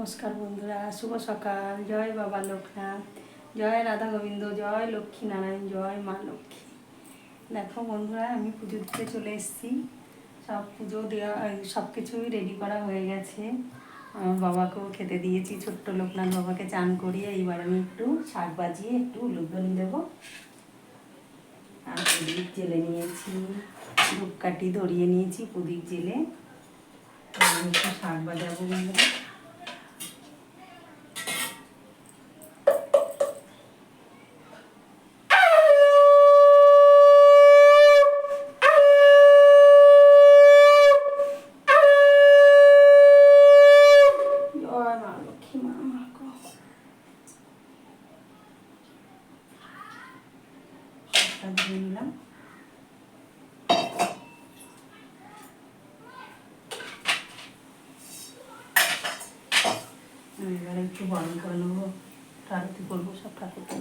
নমস্কার বন্ধুরা, শুভ সকাল। জয় বাবা লোকনাথ, জয় রাধা গোবিন্দ, জয় লক্ষ্মী নারায়ণ, জয় মা লক্ষ্মী। দেখো বন্ধুরা, আমি পুজো দিতে চলে এসেছি। সব পুজো দেওয়া, সব কিছুই রেডি করা হয়ে গেছে। আমার বাবাকেও খেতে দিয়েছি, ছোট্ট লোকনাথ বাবাকে চান করিয়ে। এইবার আমি একটু শাক বাজিয়ে একটু উলুধ্বনি দেবো। আর প্রদীপ জেলে নিয়েছি, ধূপকাঠি ধরিয়ে নিয়েছি প্রদীপ জেলে। একটু শাক বাজাবো বন্ধুরা। দিয়ে নিলাম। এবারে একটু গরম করে নেবো, আরতি করবো সব ঠাকুরকে।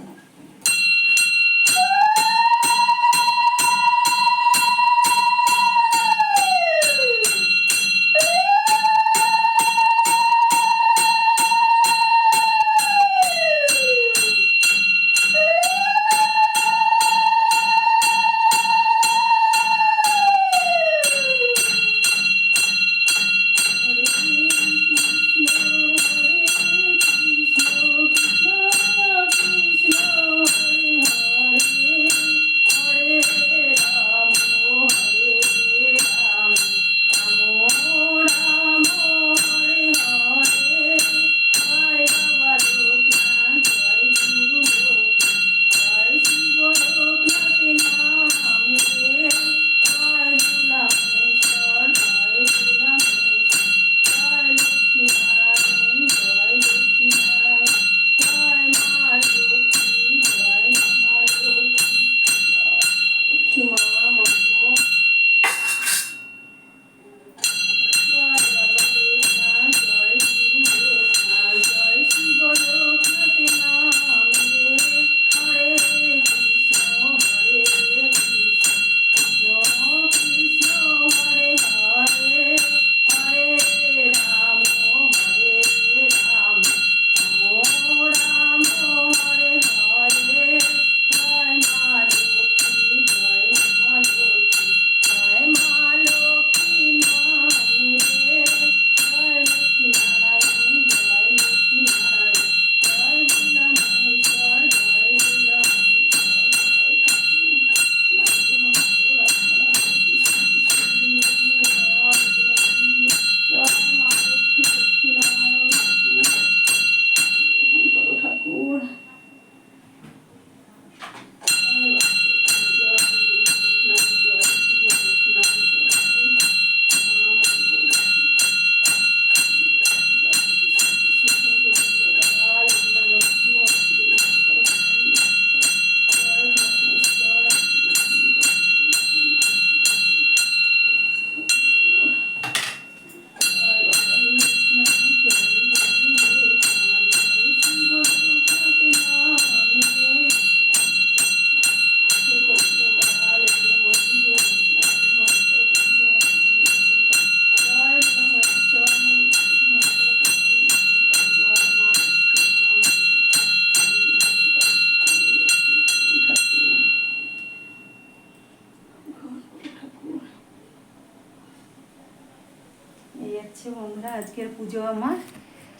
এই হচ্ছে বন্ধুরা আজকের পুজো, আমার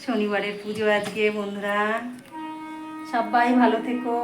শনিবারের পুজো আজকে। বন্ধুরা সবাই ভালো থেকো।